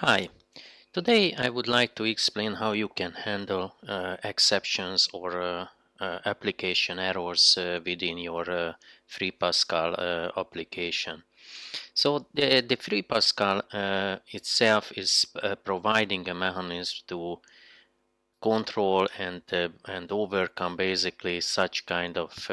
Hi, today I would like to explain how you can handle exceptions or application errors within your Free Pascal application. So the Free Pascal itself is providing a mechanism to control and overcome basically such kind of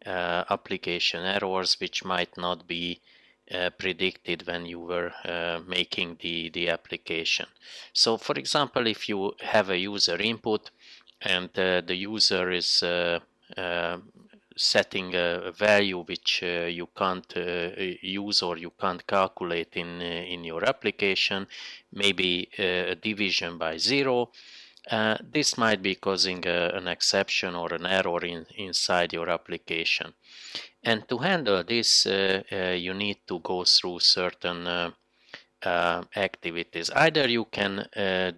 application errors which might not be predicted when you were making the application. So for example, if you have a user input and the user is uh, setting a value which you can't use or you can't calculate in your application, maybe a division by zero, this might be causing an exception or an error inside your application. And to handle this, you need to go through certain activities. Either you can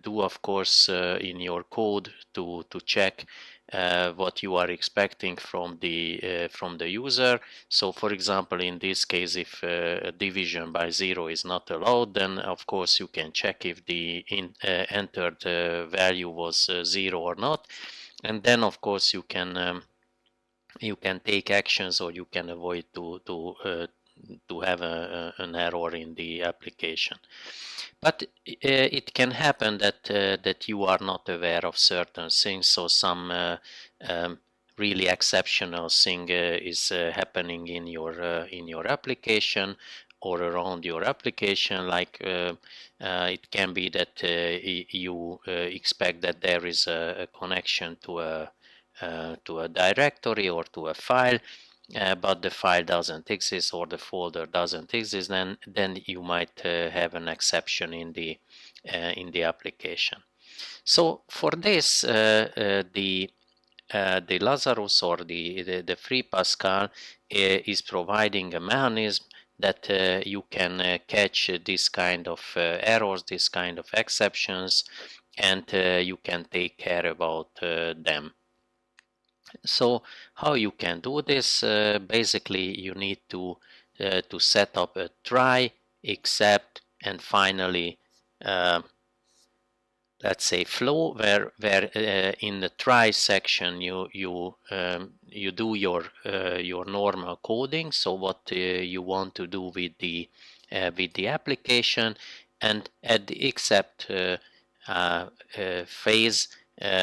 do, of course, in your code to check what you are expecting from the user. So, for example, in this case, if division by zero is not allowed, then of course you can check if the entered value was zero or not, and then of course you can take actions or you can avoid to have an error in the application. But it can happen that you are not aware of certain things, so some really exceptional thing is happening in your application or around your application. Like it can be that you expect that there is a connection to a directory or to a file, but the file doesn't exist or the folder doesn't exist, then you might have an exception in the application. So for this, the Lazarus or the Free Pascal is providing a mechanism that you can catch this kind of errors, this kind of exceptions, and you can take care about them. So how you can do this? Basically, you need to set up a try, except, and finally, uh, let's say flow, where in the try section you do your normal coding. So what you want to do with the application, and at the except phase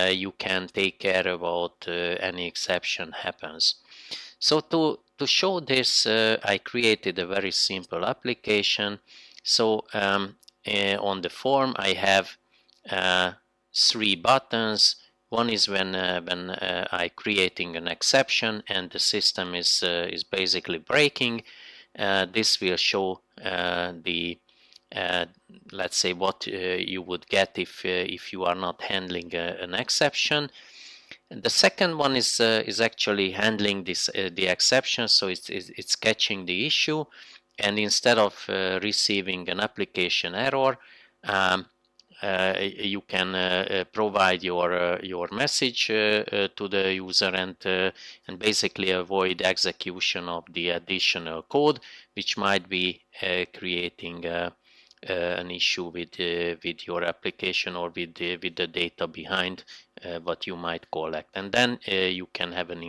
you can take care about any exception happens. So to show this, I created a very simple application. So on the form I have three buttons. One is when I creating an exception and the system is basically breaking. This will show the let's say what you would get if you are not handling an exception. And the second one is actually handling this the exception, so it's catching the issue, and instead of receiving an application error, you can provide your message to the user and basically avoid execution of the additional code, which might be creating an issue with your application or with the data behind what you might collect, and then you can have an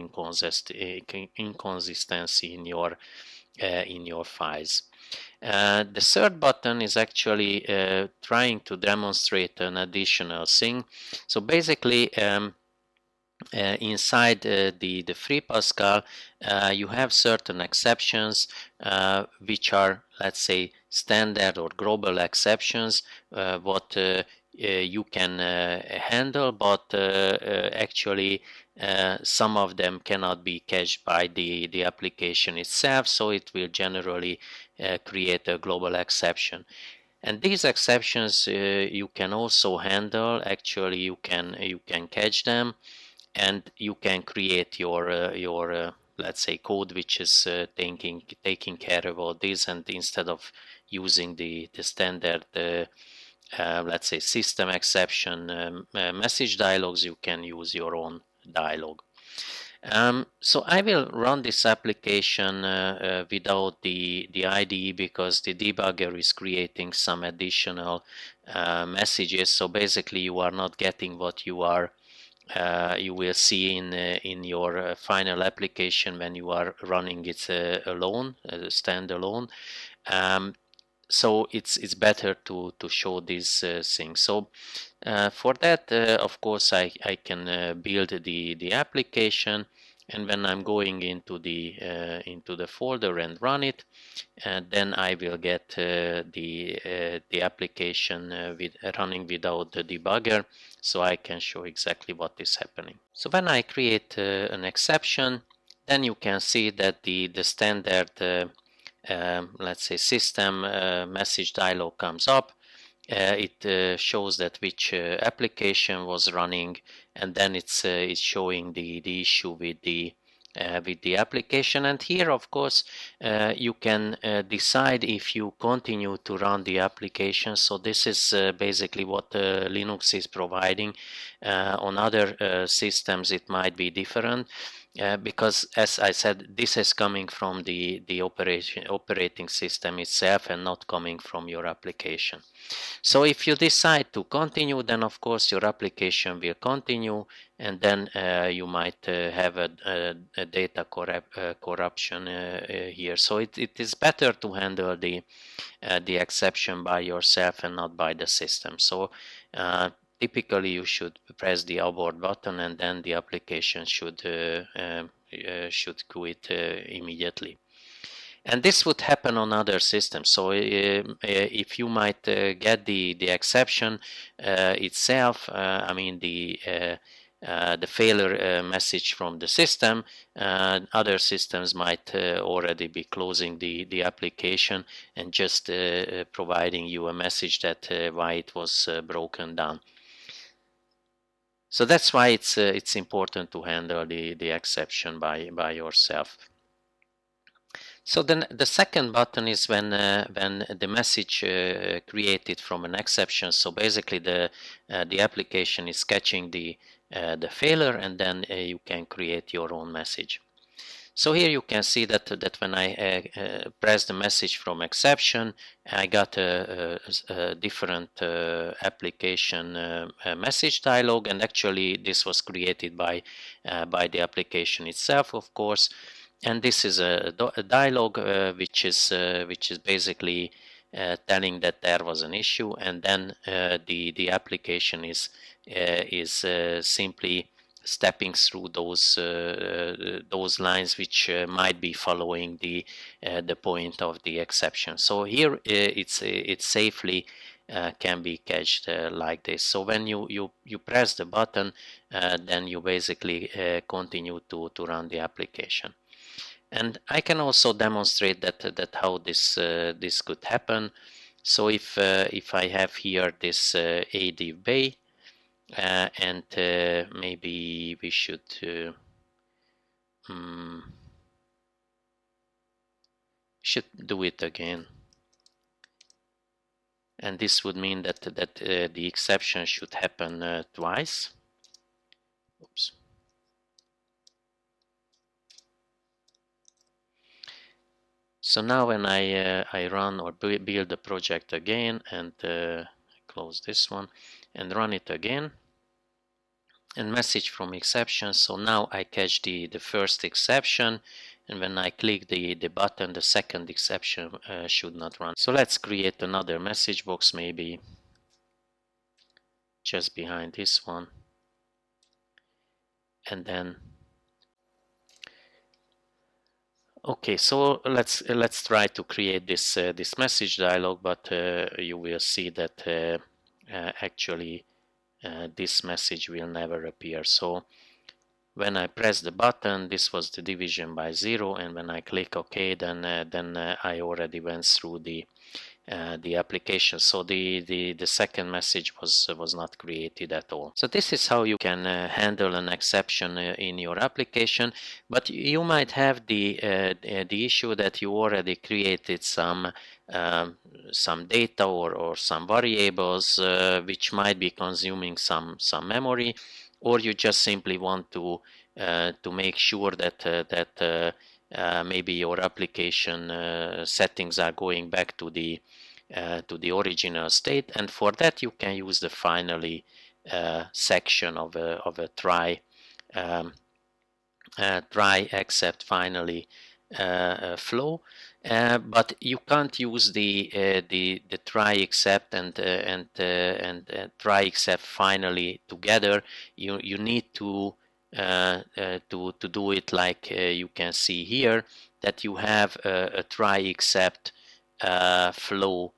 inconsistency in your files. The third button is actually trying to demonstrate an additional thing. So basically, inside the Free Pascal, you have certain exceptions which are, let's say, standard or global exceptions, what you can handle, but actually some of them cannot be cached by the application itself, so it will generally create a global exception. And these exceptions you can also handle. Actually, you can catch them, and you can create your let's say code which is taking care of all this, and instead of using the standard let's say system exception message dialogues, you can use your own dialogue. So I will run this application without the IDE because the debugger is creating some additional messages. So basically, you are not getting what you will see in your final application when you are running it alone, standalone. Um, so it's better to show these things. So for that, of course, I can build the application, and when I'm going into the folder and run it, then I will get the application with running without the debugger, so I can show exactly what is happening. So when I create an exception, then you can see that the standard let's say system message dialog comes up. It shows that which application was running, and then it's showing the issue with the application. And here, of course, you can decide if you continue to run the application. So this is basically what Linux is providing. On other systems, it might be different. Because, as I said, this is coming from the operating system itself and not coming from your application. So if you decide to continue, then of course your application will continue, and then you might have a data corruption here. So it is better to handle the exception by yourself and not by the system. So typically you should press the abort button, and then the application should quit immediately. And this would happen on other systems. So if you might get the exception itself, I mean the failure message from the system, other systems might already be closing the application and just providing you a message that why it was broken down. So that's why it's important to handle the exception by yourself. So then the second button is when the message created from an exception. So basically the application is catching the failure, and then you can create your own message. So here you can see that when I press the message from exception, I got a different application message dialog, and actually this was created by the application itself, of course. And this is a dialog which is basically telling that there was an issue, and then the application is simply stepping through those lines which might be following the point of the exception. So here it's safely can be cached like this. So when you press the button, then you basically continue to run the application. And I can also demonstrate that how this could happen. So if I have here this ADIV bay, and maybe we should do it again, and this would mean that the exception should happen twice. Oops. So now when I run or build the project again, and close this one and run it again, and message from exception. So now I catch the first exception, and when I click the button, the second exception should not run. So let's create another message box, maybe just behind this one, and then okay, so let's try to create this message dialog, but you will see that actually this message will never appear. So when I press the button, this was the division by 0, and when I click OK, then I already went through the application. So the second message was not created at all. So this is how you can handle an exception in your application. But you might have the issue that you already created some data or some variables which might be consuming some memory, or you just simply want to to make sure that maybe your application settings are going back to the original state, and for that you can use the finally section of a try try except finally flow, but you can't use the try except and try except finally together. You need to do it like you can see here, that you have a try except flow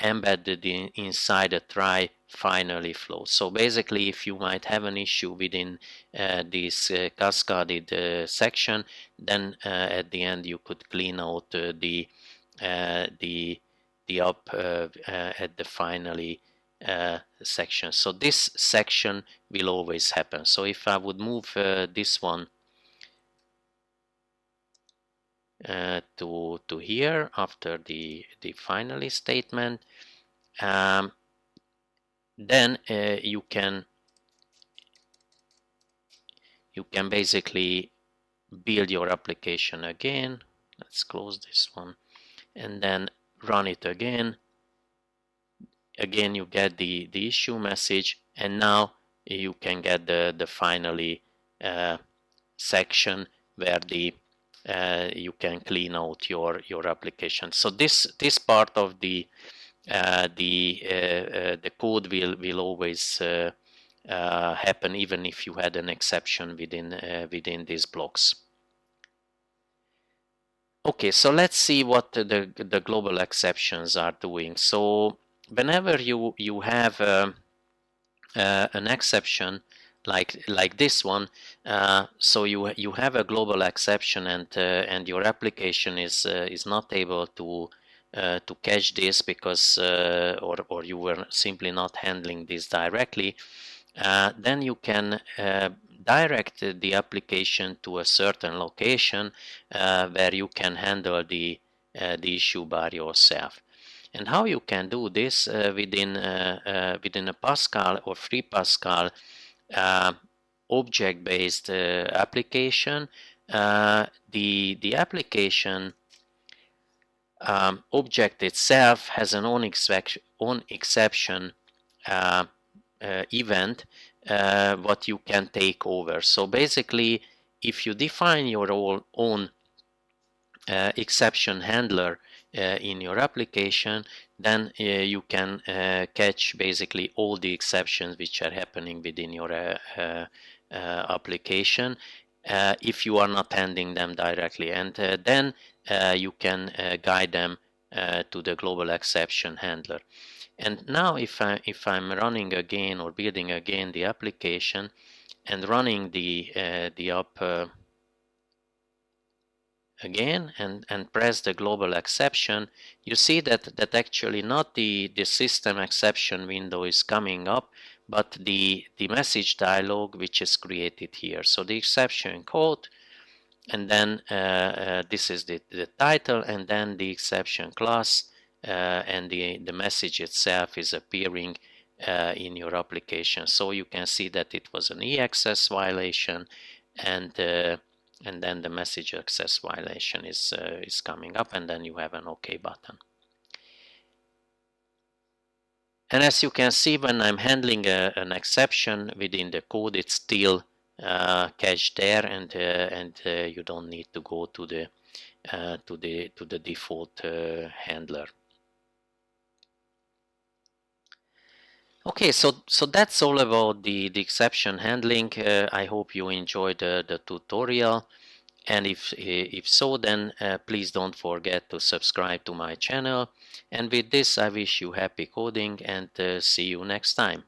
embedded inside a try finally flow. So basically, if you might have an issue within this cascaded section, then at the end you could clean out the up at the finally section. So this section will always happen. So if I would move this one to here after the finally statement, then you can basically build your application again. Let's close this one and then run it again. Again you get the issue message, and now you can get the finally section where you can clean out your application. So this part of the code will always happen, even if you had an exception within these blocks. Okay, so let's see what the global exceptions are doing. So whenever you have an exception like this one, so you have a global exception, and your application is not able to catch this because or you were simply not handling this directly, then you can direct the application to a certain location where you can handle the issue by yourself. And how you can do this within a Pascal or free Pascal object-based application, the application object itself has an own exception event what you can take over. So basically, if you define your own exception handler in your application, then you can catch basically all the exceptions which are happening within your application if you are not handling them directly, and then you can guide them to the global exception handler. And now if I'm running again or building again the application and running the app again and press the global exception, you see that actually not the system exception window is coming up, but the message dialog which is created here. So the exception code, and then this is the title, and then the exception class, and the message itself is appearing in your application. So you can see that it was an EXS violation, and then the message access violation is coming up, and then you have an OK button. And as you can see, when I'm handling an exception within the code, it's still cached there, and you don't need to go to the default handler. Okay, so that's all about the exception handling. I hope you enjoyed the tutorial, and if so, then please don't forget to subscribe to my channel. And with this, I wish you happy coding, and see you next time.